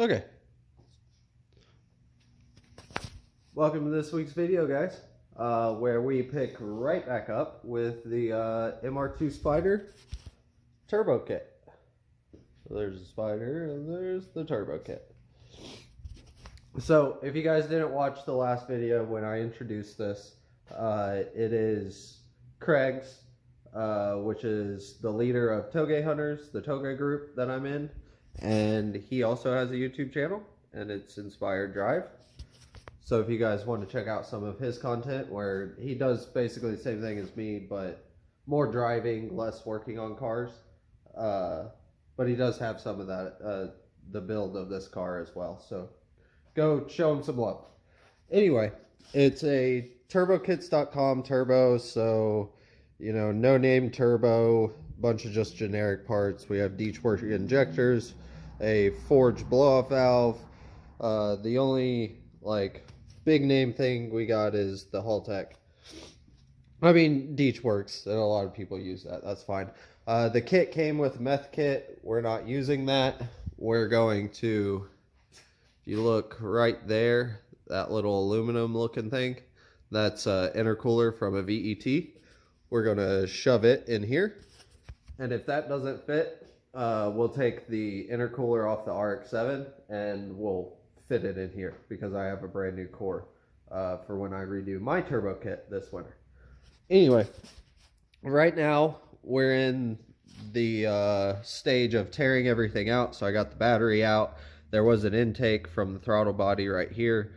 Okay. Welcome to this week's video, guys, where we pick right back up with the MR-2 Spyder turbo kit. So there's the Spyder and there's the turbo kit. So if you guys didn't watch the last video when I introduced this, it is Craig's, which is the leader of Touge Hunters, the Touge group that I'm in. And he also has a YouTube channel, and it's Inspired Drive. So if you guys want to check out some of his content, where he does basically the same thing as me, but more driving, less working on cars. But he does have some of that, the build of this car as well. So go show him some love. Anyway, it's a turbokits.com turbo. So, you know, no name turbo, bunch of just generic parts. We have Touge injectors, a forged blow-off valve. The only like big name thing we got is the Haltech. I mean, Touge works, and a lot of people use that. That's fine. The kit came with meth kit. We're not using that. We're going to, if you look right there, that little aluminum looking thing, that's an intercooler from a VET. We're going to shove it in here. And if that doesn't fit, we'll take the intercooler off the RX-7 and we'll fit it in here, because I have a brand new core for when I redo my turbo kit this winter. Anyway, right now we're in the stage of tearing everything out. So I got the battery out. There was an intake from the throttle body right here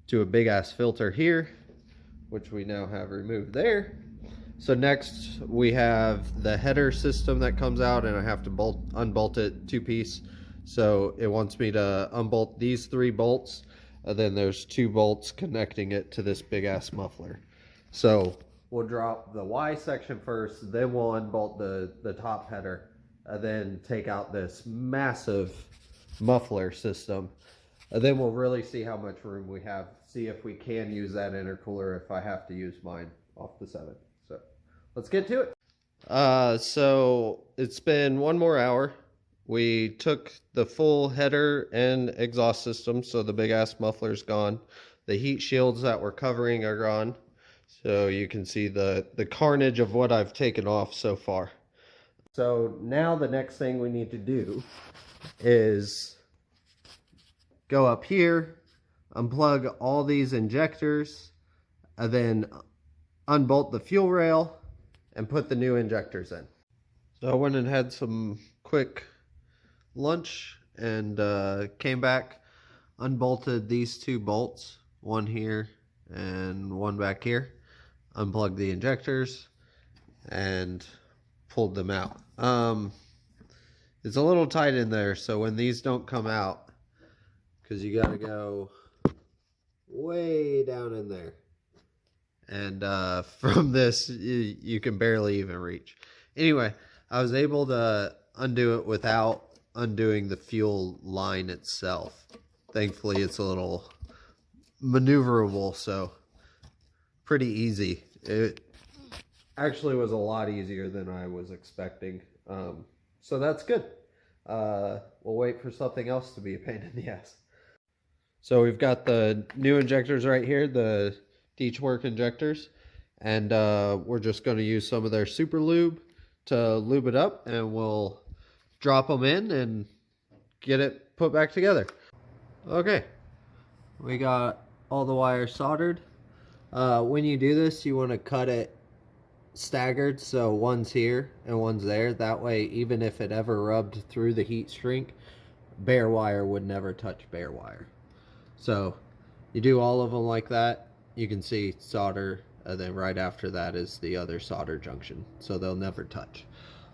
to a big ass filter here, which we now have removed there. So next we have the header system that comes out, and I have to unbolt it 2-piece. So it wants me to unbolt these 3 bolts, and then there's 2 bolts connecting it to this big ass muffler. So we'll drop the Y section first, then we'll unbolt the top header, and then take out this massive muffler system. And then we'll really see how much room we have, see if we can use that intercooler if I have to use mine off the 7. So let's get to it. So it's been 1 more hour. We took the full header and exhaust system, so the big ass muffler's gone. The heat shields that we're covering are gone. So you can see the carnage of what I've taken off so far. So now the next thing we need to do is go up here, unplug all these injectors, and then unbolt the fuel rail and put the new injectors in. So I went and had some quick lunch and came back, unbolted these 2 bolts, one here and one back here, unplugged the injectors and pulled them out. It's a little tight in there, so when these don't come out, because you got to go way down in there, and from this you can barely even reach. Anyway, I was able to undo it without undoing the fuel line itself. Thankfully it's a little maneuverable, so pretty easy. It actually was a lot easier than I was expecting, so that's good. We'll wait for something else to be a pain in the ass. So we've got the new injectors right here, the Touge injectors, and we're just going to use some of their super lube to lube it up, and we'll drop them in and get it put back together. Okay, we got all the wires soldered. When you do this, you want to cut it staggered, so one's here and one's there. That way, even if it ever rubbed through the heat shrink, bare wire would never touch bare wire. So you do all of them like that. You can see solder, and then right after that is the other solder junction, so they'll never touch.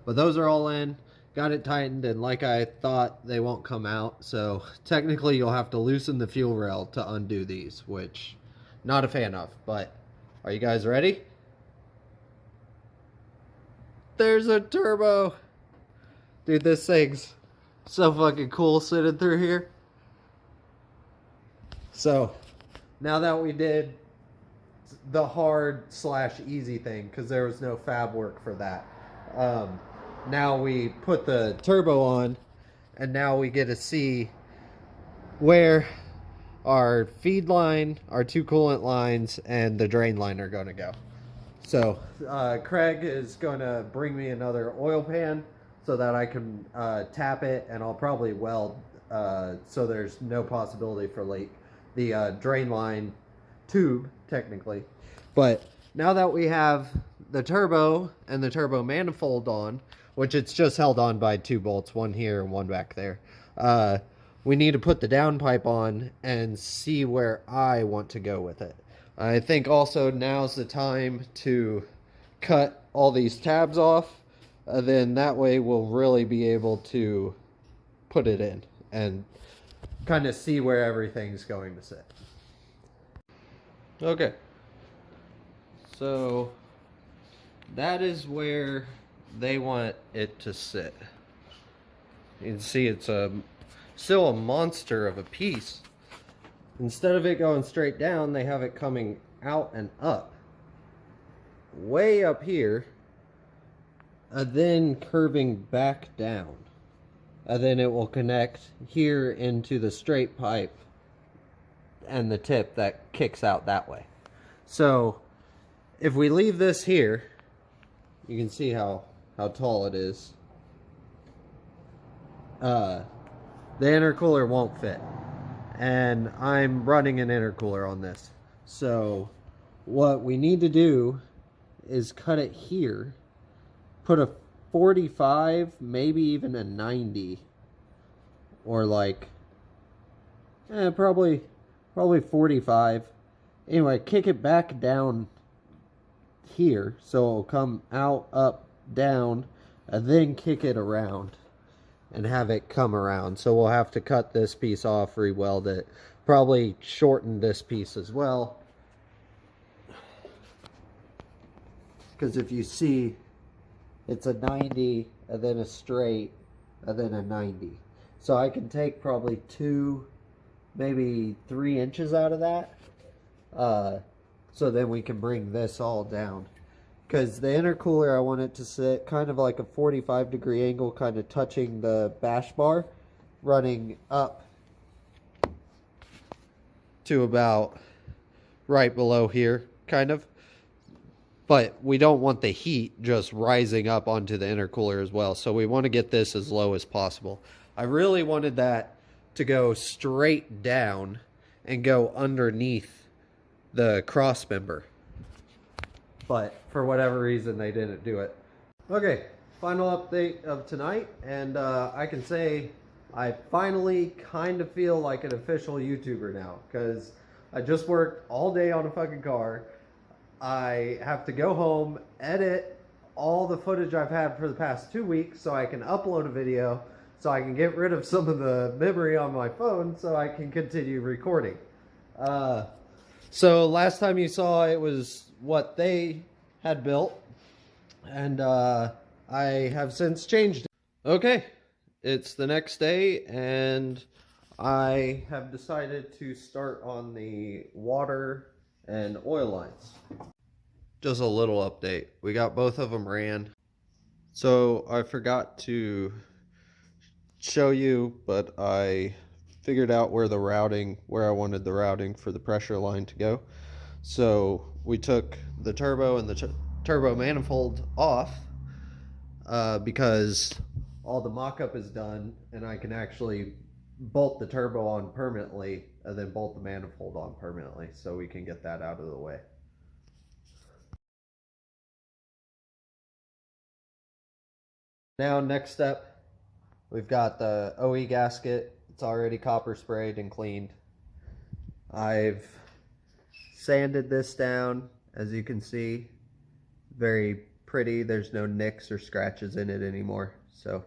But those are all in. Got it tightened, and like I thought, they won't come out. So technically you'll have to loosen the fuel rail to undo these, which not a fan of. But are you guys ready? There's a turbo. Dude, this thing's so fucking cool sitting through here. So now that we did the hard / easy thing, because there was no fab work for that, now we put the turbo on, and now we get to see where our feed line, our two coolant lines, and the drain line are going to go. So Craig is going to bring me another oil pan so that I can tap it, and I'll probably weld so there's no possibility for leak. The drain line tube, technically. But now that we have the turbo and the turbo manifold on, which it's just held on by 2 bolts, one here and one back there, we need to put the downpipe on and see where I want to go with it. I think also now's the time to cut all these tabs off. Then that way we'll really be able to put it in and kind of see where everything's going to sit. Okay. So that is where they want it to sit. You can see it's still a monster of a piece. Instead of it going straight down, they have it coming out and up. Way up here, and then curving back down. And then it will connect here into the straight pipe and the tip that kicks out that way. So if we leave this here, you can see how tall it is. The intercooler won't fit. And I'm running an intercooler on this. So what we need to do is cut it here, put a 45, maybe even a 90, or like probably 45. Anyway, kick it back down here so it'll come out, up, down, and then kick it around and have it come around. So we'll have to cut this piece off, re-weld it, probably shorten this piece as well, because if you see, it's a 90 and then a straight and then a 90. So I can take probably 2, maybe 3 inches out of that. So then we can bring this all down. Because the intercooler, I want it to sit kind of like a 45-degree angle, kind of touching the bash bar, running up to about right below here, kind of. But we don't want the heat just rising up onto the intercooler as well. So we want to get this as low as possible. I really wanted that to go straight down and go underneath the cross member. But for whatever reason, they didn't do it. Okay, final update of tonight. And I can say I finally kind of feel like an official YouTuber now. Because I just worked all day on a fucking car. I have to go home, edit all the footage I've had for the past 2 weeks so I can upload a video, so I can get rid of some of the memory on my phone so I can continue recording. So last time you saw it was what they had built, and I have since changed it. Okay, it's the next day, and I have decided to start on the water and oil lines. Just a little update. We got both of them ran. So I forgot to show you, but I figured out where I wanted the routing for the pressure line to go. So we took the turbo and the turbo manifold off because all the mock-up is done, and I can actually bolt the turbo on permanently and then bolt the manifold on permanently, so we can get that out of the way. Now, next step, we've got the OE gasket. It's already copper sprayed and cleaned. I've sanded this down, as you can see. Very pretty. There's no nicks or scratches in it anymore. So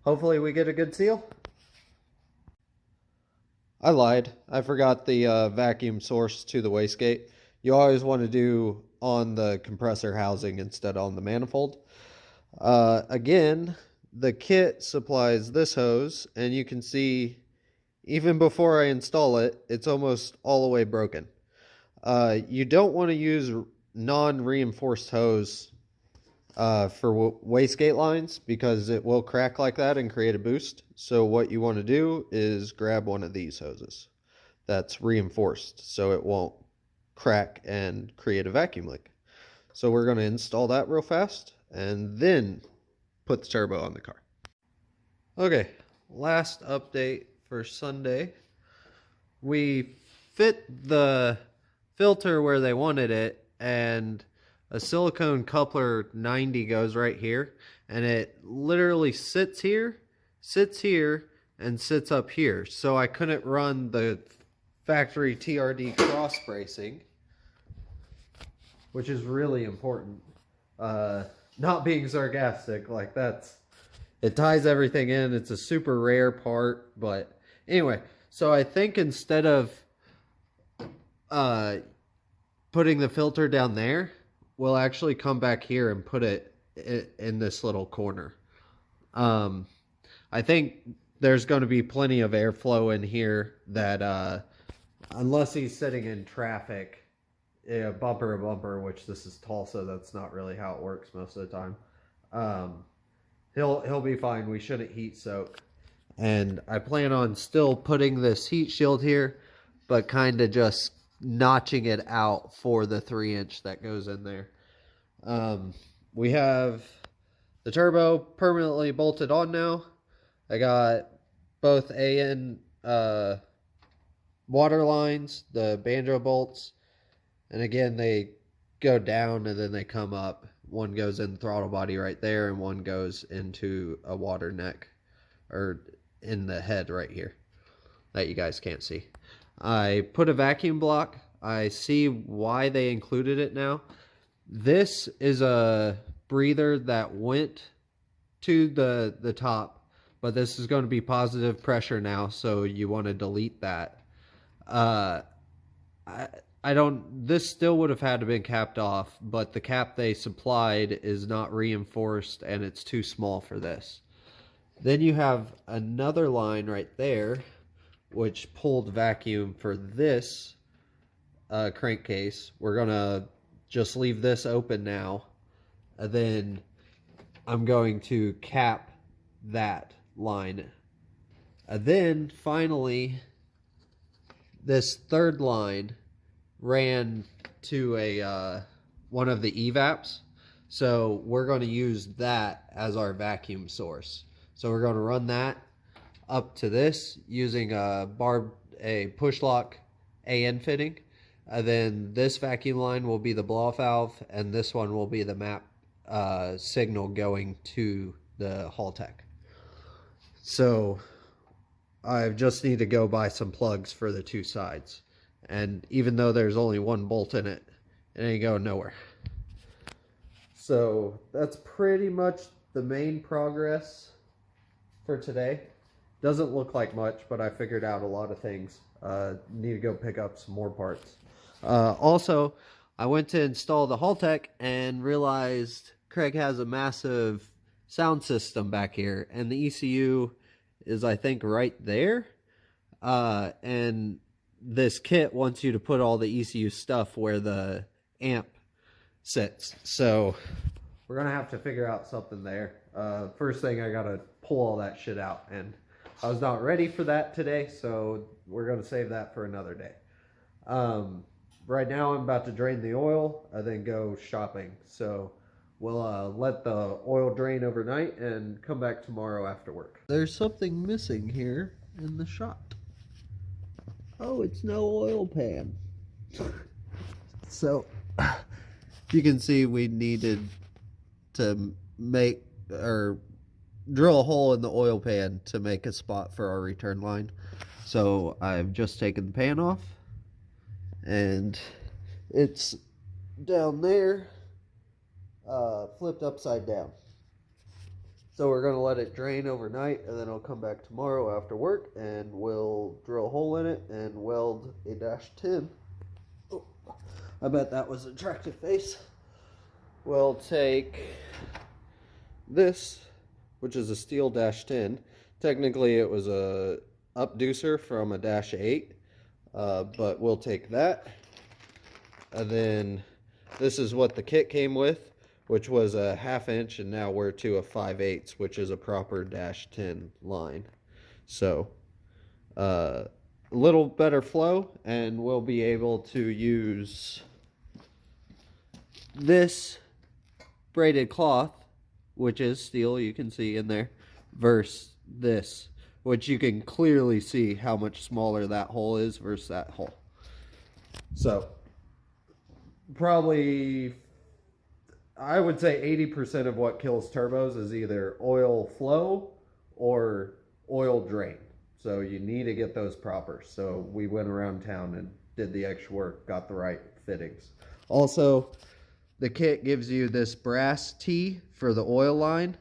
hopefully we get a good seal. I lied. I forgot the vacuum source to the wastegate. You always want to do on the compressor housing instead on the manifold. Again, the kit supplies this hose, and you can see even before I install it, it's almost all the way broken. You don't want to use non-reinforced hose for wastegate lines, because it will crack like that and create a boost. So what you want to do is grab one of these hoses that's reinforced so it won't crack and create a vacuum leak. So we're going to install that real fast and then put the turbo on the car. Okay, last update for Sunday. We fit the filter where they wanted it, and a silicone coupler 90 goes right here, and it literally sits here, and sits up here. So I couldn't run the factory TRD cross bracing, which is really important. Not being sarcastic, like it ties everything in. It's a super rare part, but anyway, so I think instead of putting the filter down there, we'll actually come back here and put it in this little corner. I think there's going to be plenty of airflow in here that, unless he's sitting in traffic, bumper to bumper, which this is Tulsa, that's not really how it works most of the time. He'll be fine. We shouldn't heat soak. And I plan on still putting this heat shield here, but kind of just notching it out for the 3-inch that goes in there. We have the turbo permanently bolted on now. I got both AN water lines, the banjo bolts, and again they go down and then they come up. One goes in the throttle body right there, and one goes into a water neck, or in the head right here that you guys can't see. I put a vacuum block. I see why they included it now. This is a breather that went to the top, but this is going to be positive pressure now, so you want to delete that. This still would have had to been capped off, but the cap they supplied is not reinforced and it's too small for this. Then you have another line right there, which pulled vacuum for this crankcase. We're going to just leave this open now, and then I'm going to cap that line. And then finally, this third line ran to a one of the EVAPs, so we're going to use that as our vacuum source. So we're going to run that up to this using a push lock AN fitting, and then this vacuum line will be the blow-off valve, and this one will be the map signal going to the Haltech. So I just need to go buy some plugs for the two sides. And even though there's only one bolt in it, it ain't going nowhere. So that's pretty much the main progress for today. Doesn't look like much, but I figured out a lot of things. Need to go pick up some more parts. Also, I went to install the Haltech and realized Craig has a massive sound system back here, and the ECU is, I think, right there. And this kit wants you to put all the ECU stuff where the amp sits. So we're going to have to figure out something there. First thing, I got to pull all that shit out, and I was not ready for that today, so we're going to save that for another day. Right now I'm about to drain the oil and then go shopping. So we'll let the oil drain overnight and come back tomorrow after work. There's something missing here in the shot. Oh, it's no oil pan. So you can see we needed to make or drill a hole in the oil pan to make a spot for our return line. So I've just taken the pan off, and it's down there, flipped upside down. So we're going to let it drain overnight, and then I'll come back tomorrow after work, and we'll drill a hole in it and weld a -10. Oh, I bet that was an attractive face. We'll take this, which is a steel -10. Technically it was a updeucer from a -8, but we'll take that. And then this is what the kit came with. which was a 1/2 inch, and now we're to a 5/8, which is a proper -10 line. So a little better flow, and we'll be able to use this braided cloth, which is steel, you can see in there, versus this, which you can clearly see how much smaller that hole is versus that hole. So probably, I would say 80% of what kills turbos is either oil flow or oil drain. So you need to get those proper. So we went around town and did the extra work, got the right fittings. Also, the kit gives you this brass tee for the oil line,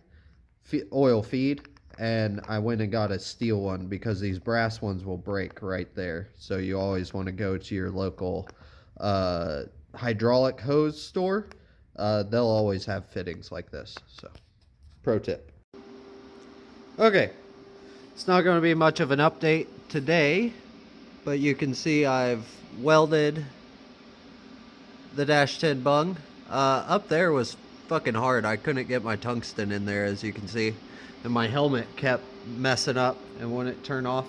oil feed, and I went and got a steel one because these brass ones will break right there. So you always want to go to your local hydraulic hose store. They'll always have fittings like this. So, pro tip. Okay, it's not going to be much of an update today, but you can see I've welded the -10 bung. Up there was fucking hard. I couldn't get my tungsten in there, as you can see, and my helmet kept messing up and wouldn't turn off,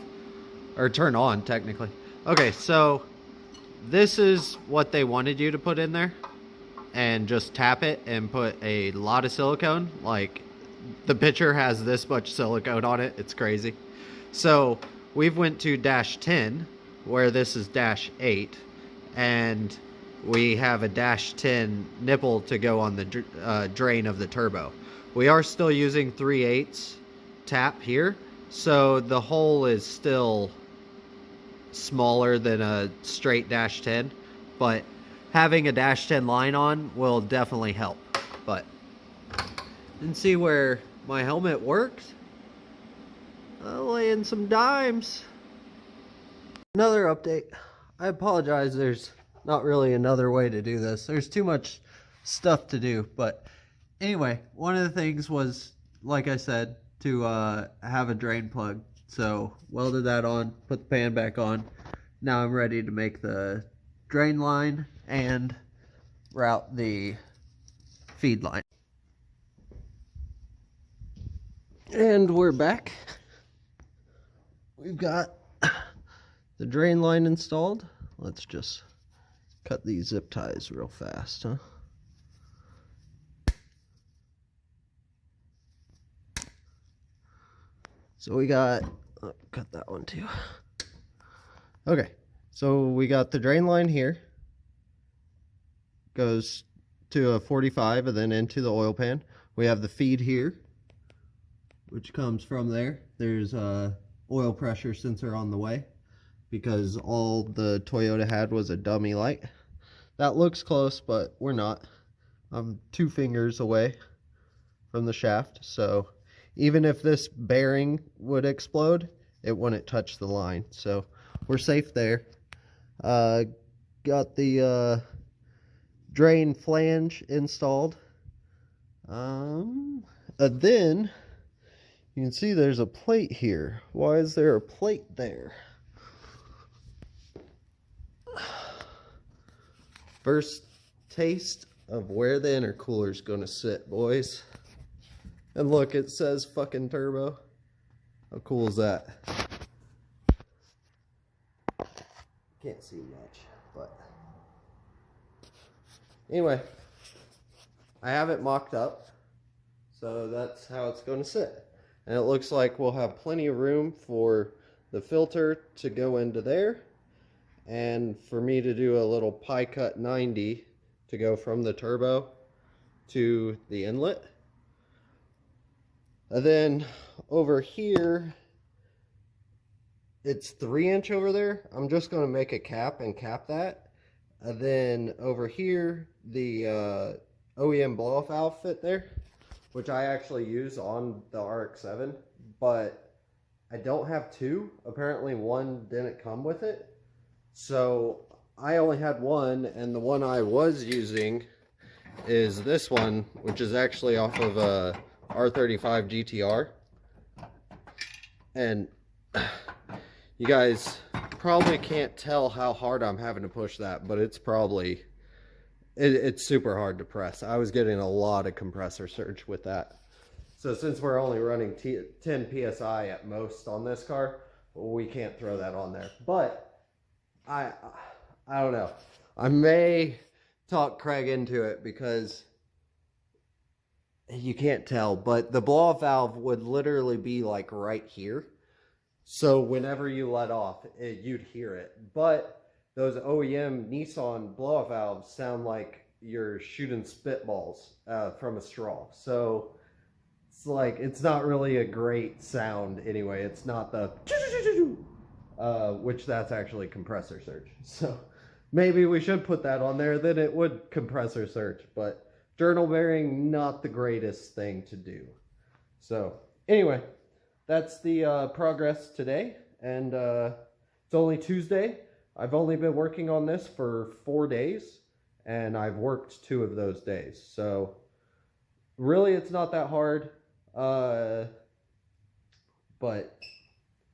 or turn on technically. Okay, so this is what they wanted you to put in there, and just tap it and put a lot of silicone. Like, the picture has this much silicone on it, it's crazy. So we've went to -10, where this is -8, and we have a -10 nipple to go on the drain of the turbo. We are still using 3/8 tap here, so the hole is still smaller than a straight -10, but having a -10 line on will definitely help. But and see where my helmet works. I'll lay in some dimes. Another update. I apologize, there's not really another way to do this. There's too much stuff to do. But anyway, one of the things was, like I said, to have a drain plug. So welded that on, put the pan back on. Now I'm ready to make the drain line and route the feed line. And we're back. We've got the drain line installed. Let's just cut these zip ties real fast, huh? So we got, oh, cut that one too. Okay, so we got the drain line here. Goes to a 45 and then into the oil pan. We have the feed here, which comes from there. There's a oil pressure sensor on the way, because all the Toyota had was a dummy light. That looks close, but we're not. I'm 2 fingers away from the shaft, so even if this bearing would explode, it wouldn't touch the line. So we're safe there. Got the drain flange installed. And then you can see there's a plate here. Why is there a plate there? First taste of where the intercooler is going to sit, boys. And look, it says fucking turbo. How cool is that? Can't see much, but anyway, I have it mocked up, so that's how it's going to sit. And it looks like we'll have plenty of room for the filter to go into there, and for me to do a little pie cut 90 to go from the turbo to the inlet. And then over here, it's 3" over there. I'm just going to make a cap and cap that. And then over here, the OEM blow-off valve fit there, which I actually use on the RX-7, but I don't have 2. Apparently one didn't come with it. So I only had 1, and the one I was using is this one, which is actually off of a R35 GTR. And you guys probably can't tell how hard I'm having to push that, but it's probably it's super hard to press. I was getting a lot of compressor surge with that. So since we're only running 10 psi at most on this car, we can't throw that on there. But I don't know. I may talk Craig into it because you can't tell, but the blow-off valve would literally be like right here. So whenever you let off, you'd hear it. But those OEM Nissan blow-off valves sound like you're shooting spitballs from a straw. So it's like, it's not really a great sound anyway. It's not the which that's actually compressor surge. So maybe we should put that on there, then it would compressor surge. But journal bearing, not the greatest thing to do. So anyway, that's the progress today. And it's only Tuesday. I've only been working on this for 4 days, and I've worked 2 of those days. So really, it's not that hard. But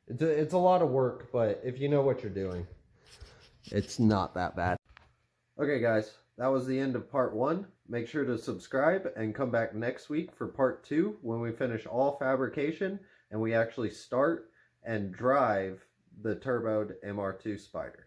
it's a lot of work, but if you know what you're doing, it's not that bad. Okay guys, that was the end of part 1. Make sure to subscribe and come back next week for part 2 when we finish all fabrication and we actually start and drive the Turbo the MR-2 Spyder.